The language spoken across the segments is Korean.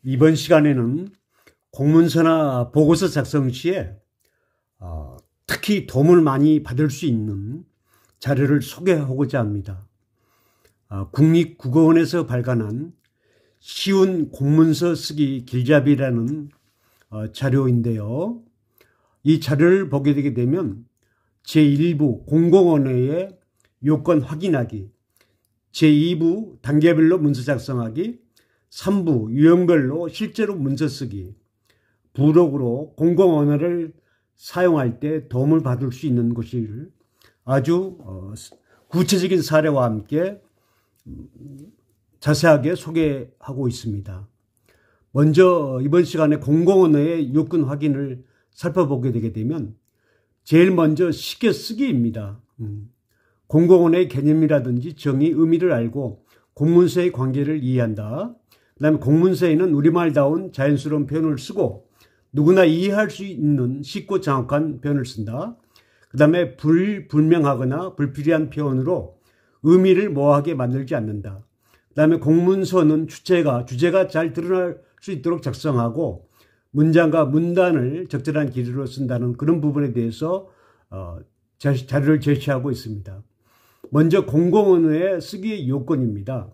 이번 시간에는 공문서나 보고서 작성 시에 특히 도움을 많이 받을 수 있는 자료를 소개하고자 합니다. 국립국어원에서 발간한 쉬운 공문서 쓰기 길잡이라는 자료인데요. 이 자료를 보게 되게 되면 제1부 공공언어의 요건 확인하기, 제2부 단계별로 문서 작성하기, 3부 유형별로 실제로 문서 쓰기, 부록으로 공공언어를 사용할 때 도움을 받을 수 있는 것을 아주 구체적인 사례와 함께 자세하게 소개하고 있습니다. 먼저 이번 시간에 공공언어의 요건 확인을 살펴보게 되게 되면 제일 먼저 쉽게 쓰기입니다. 공공언어의 개념이라든지 정의, 의미를 알고 공문서의 관계를 이해한다. 그 다음에 공문서에는 우리말다운 자연스러운 표현을 쓰고 누구나 이해할 수 있는 쉽고 정확한 표현을 쓴다. 그 다음에 불명하거나 불필요한 표현으로 의미를 모호하게 만들지 않는다. 그 다음에 공문서는 주제가 잘 드러날 수 있도록 작성하고 문장과 문단을 적절한 길이로 쓴다는 그런 부분에 대해서 자료를 제시하고 있습니다. 먼저 공공언어의 쓰기의 요건입니다.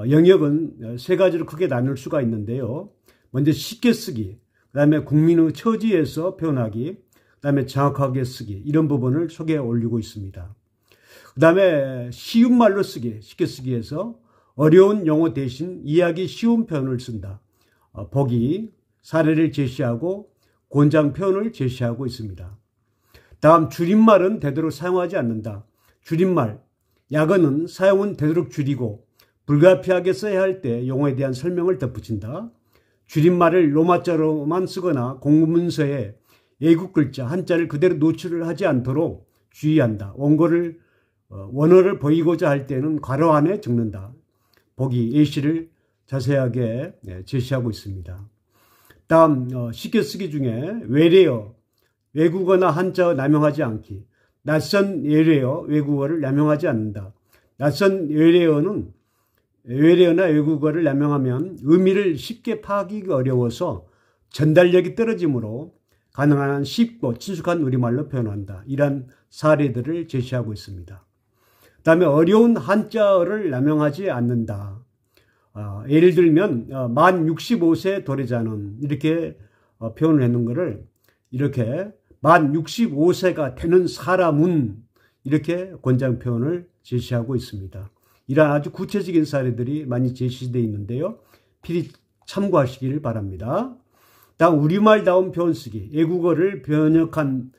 영역은 세 가지로 크게 나눌 수가 있는데요. 먼저 쉽게 쓰기, 그 다음에 국민의 처지에서 표현하기, 그 다음에 정확하게 쓰기, 이런 부분을 소개해 올리고 있습니다. 그 다음에 쉬운 말로 쓰기, 쉽게 쓰기에서 어려운 용어 대신 이해하기 쉬운 표현을 쓴다. 보기, 사례를 제시하고 권장 표현을 제시하고 있습니다. 다음 줄임말은 되도록 사용하지 않는다. 줄임말, 약어는 사용은 되도록 줄이고 불가피하게 써야 할 때 용어에 대한 설명을 덧붙인다. 줄임말을 로마자로만 쓰거나 공문서에 애국 글자 한자를 그대로 노출을 하지 않도록 주의한다. 원어를 보이고자 할 때는 괄호 안에 적는다. 보기, 예시를 자세하게 제시하고 있습니다. 다음 쉽게 쓰기 중에 외래어, 외국어나 한자어 남용하지 않기. 낯선 외래어, 외국어를 남용하지 않는다. 낯선 외래어나 외국어를 남용하면 의미를 쉽게 파악하기 어려워서 전달력이 떨어지므로 가능한 한 쉽고 친숙한 우리말로 표현한다. 이런 사례들을 제시하고 있습니다. 그 다음에 어려운 한자어를 남용하지 않는다. 예를 들면 만 65세 도래자는 이렇게 표현을 했는 것을 이렇게 만 65세가 되는 사람은 이렇게 권장 표현을 제시하고 있습니다. 이런 아주 구체적인 사례들이 많이 제시되어 있는데요. 필히 참고하시기를 바랍니다. 다음 우리말다운 표현 쓰기, 애국어를 번역한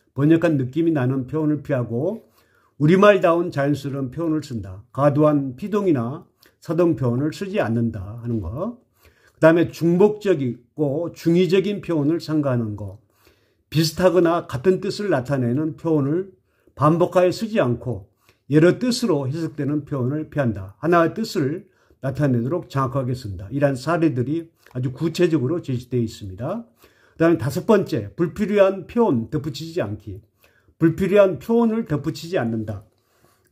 느낌이 나는 표현을 피하고 우리말다운 자연스러운 표현을 쓴다. 과도한 피동이나 사동 표현을 쓰지 않는다 하는 거. 그 다음에 중복적이고 중의적인 표현을 삼가하는 거. 비슷하거나 같은 뜻을 나타내는 표현을 반복하여 쓰지 않고 여러 뜻으로 해석되는 표현을 피한다. 하나의 뜻을 나타내도록 정확하게 쓴다. 이러한 사례들이 아주 구체적으로 제시되어 있습니다. 그 다음에 다섯 번째, 불필요한 표현 덧붙이지 않기. 불필요한 표현을 덧붙이지 않는다.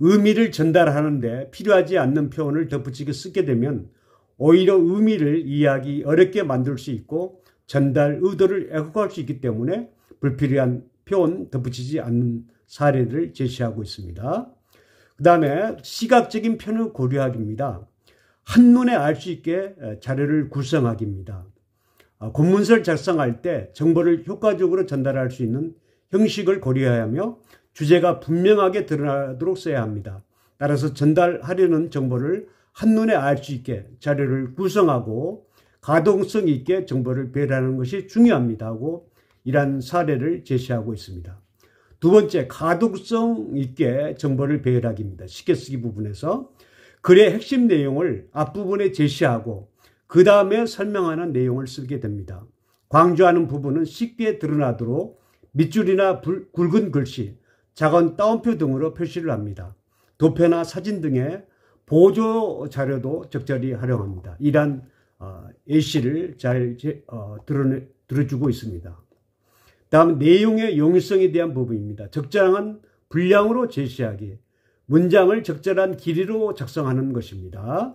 의미를 전달하는데 필요하지 않는 표현을 덧붙이게 쓰게 되면 오히려 의미를 이해하기 어렵게 만들 수 있고 전달 의도를 왜곡할 수 있기 때문에 불필요한 표현 덧붙이지 않는 사례를 제시하고 있습니다. 그 다음에 시각적인 표현을 고려하기입니다. 한눈에 알 수 있게 자료를 구성하기입니다. 공문서를 작성할 때 정보를 효과적으로 전달할 수 있는 형식을 고려해야 하며 주제가 분명하게 드러나도록 써야 합니다. 따라서 전달하려는 정보를 한눈에 알 수 있게 자료를 구성하고 가동성 있게 정보를 배열하는 것이 중요합니다 하고 이러한 사례를 제시하고 있습니다. 두 번째, 가독성 있게 정보를 배열하기입니다. 쉽게 쓰기 부분에서 글의 핵심 내용을 앞부분에 제시하고 그 다음에 설명하는 내용을 쓰게 됩니다. 강조하는 부분은 쉽게 드러나도록 밑줄이나 굵은 글씨, 작은 따옴표 등으로 표시를 합니다. 도표나 사진 등의 보조 자료도 적절히 활용합니다. 이러한 예시를 잘 들어주고 있습니다. 다음 내용의 용이성에 대한 부분입니다. 적절한 분량으로 제시하기, 문장을 적절한 길이로 작성하는 것입니다.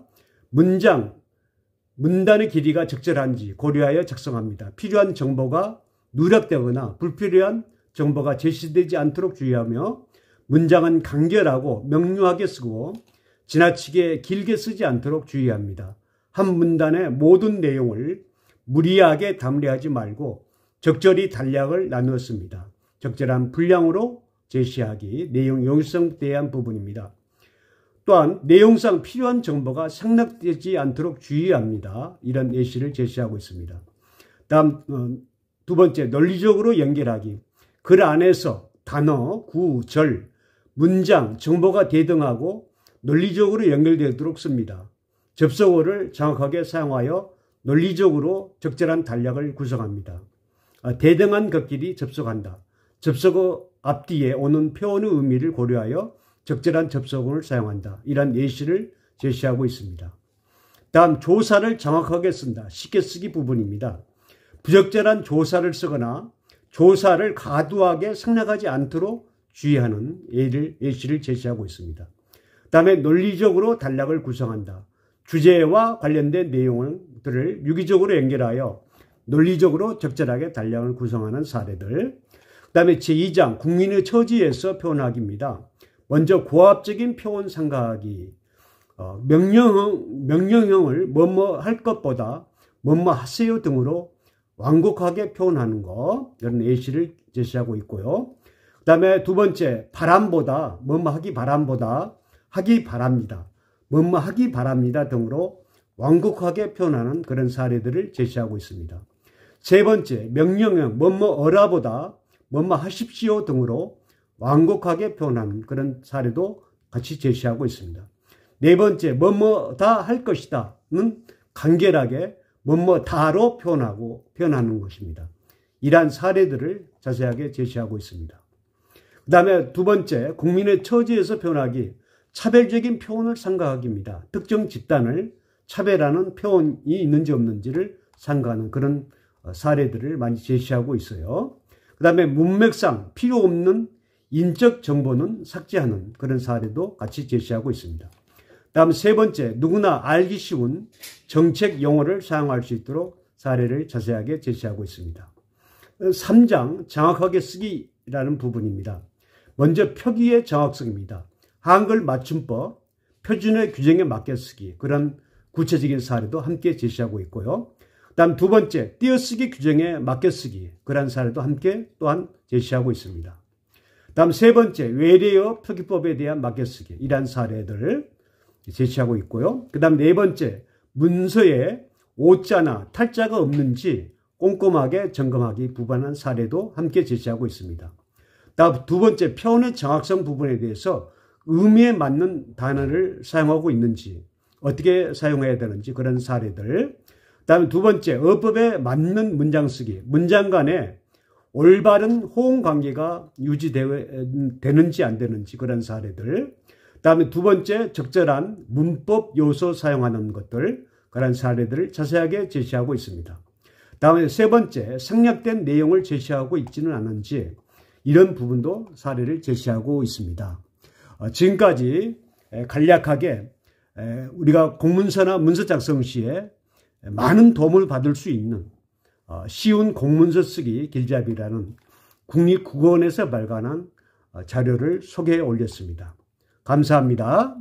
문장, 문단의 길이가 적절한지 고려하여 작성합니다. 필요한 정보가 누락되거나 불필요한 정보가 제시되지 않도록 주의하며 문장은 간결하고 명료하게 쓰고 지나치게 길게 쓰지 않도록 주의합니다. 한 문단의 모든 내용을 무리하게 담례하지 말고 적절히 단락을 나누었습니다. 적절한 분량으로 제시하기, 내용 용이성에 대한 부분입니다. 또한 내용상 필요한 정보가 생략되지 않도록 주의합니다. 이런 예시를 제시하고 있습니다. 다음 두 번째, 논리적으로 연결하기. 글 안에서 단어, 구, 절, 문장, 정보가 대등하고 논리적으로 연결되도록 씁니다. 접속어를 정확하게 사용하여 논리적으로 적절한 단락을 구성합니다. 대등한 것끼리 접속한다. 접속어 앞뒤에 오는 표현의 의미를 고려하여 적절한 접속어를 사용한다. 이런 예시를 제시하고 있습니다. 다음, 조사를 정확하게 쓴다. 쉽게 쓰기 부분입니다. 부적절한 조사를 쓰거나 조사를 과도하게 생략하지 않도록 주의하는 예시를 제시하고 있습니다. 다음에 논리적으로 단락을 구성한다. 주제와 관련된 내용들을 유기적으로 연결하여 논리적으로 적절하게 단락을 구성하는 사례들. 그 다음에 제2장 국민의 처지에서 표현하기입니다. 먼저 고압적인 표현 상가하기. 명령형을 뭐뭐 할 것보다 뭐뭐 하세요 등으로 완곡하게 표현하는 것. 이런 예시를 제시하고 있고요. 그 다음에 두 번째, 바람보다 뭐뭐 하기 바람보다 하기 바랍니다. 뭐뭐 하기 바랍니다 등으로 완곡하게 표현하는 그런 사례들을 제시하고 있습니다. 세 번째, 명령형 뭐뭐어라보다 뭐뭐 하십시오 등으로 완곡하게 표현하는 그런 사례도 같이 제시하고 있습니다. 네 번째, 뭐뭐 다 할 것이다는 간결하게 뭐뭐 다로 표현하는 것입니다. 이러한 사례들을 자세하게 제시하고 있습니다. 그 다음에 두 번째, 국민의 처지에서 표현하기. 차별적인 표현을 삼가하기입니다. 특정 집단을 차별하는 표현이 있는지 없는지를 삼가하는 그런 사례들을 많이 제시하고 있어요. 그 다음에 문맥상 필요 없는 인적 정보는 삭제하는 그런 사례도 같이 제시하고 있습니다. 다음 세 번째, 누구나 알기 쉬운 정책 용어를 사용할 수 있도록 사례를 자세하게 제시하고 있습니다. 3장 정확하게 쓰기라는 부분입니다. 먼저 표기의 정확성입니다. 한글 맞춤법, 표준의 규정에 맞게 쓰기, 그런 구체적인 사례도 함께 제시하고 있고요. 다음 두 번째, 띄어쓰기 규정에 맞게 쓰기, 그런 사례도 함께 또한 제시하고 있습니다. 다음 세 번째, 외래어 표기법에 대한 맞게 쓰기, 이러한 사례들을 제시하고 있고요. 그 다음 네 번째, 문서에 오자나 탈자가 없는지 꼼꼼하게 점검하기 부반한 사례도 함께 제시하고 있습니다. 다음 두 번째, 표현의 정확성 부분에 대해서 의미에 맞는 단어를 사용하고 있는지, 어떻게 사용해야 되는지 그런 사례들. 다음에 두 번째, 어법에 맞는 문장 쓰기, 문장 간에 올바른 호응 관계가 유지되는지 안 되는지 그런 사례들. 다음에 두 번째, 적절한 문법 요소 사용하는 것들, 그런 사례들을 자세하게 제시하고 있습니다. 다음에 세 번째, 생략된 내용을 제시하고 있지는 않은지 이런 부분도 사례를 제시하고 있습니다. 지금까지 간략하게 우리가 공문서나 문서 작성 시에 많은 도움을 받을 수 있는 쉬운 공문서 쓰기 길잡이라는 국립국어원에서 발간한 자료를 소개해 올렸습니다. 감사합니다.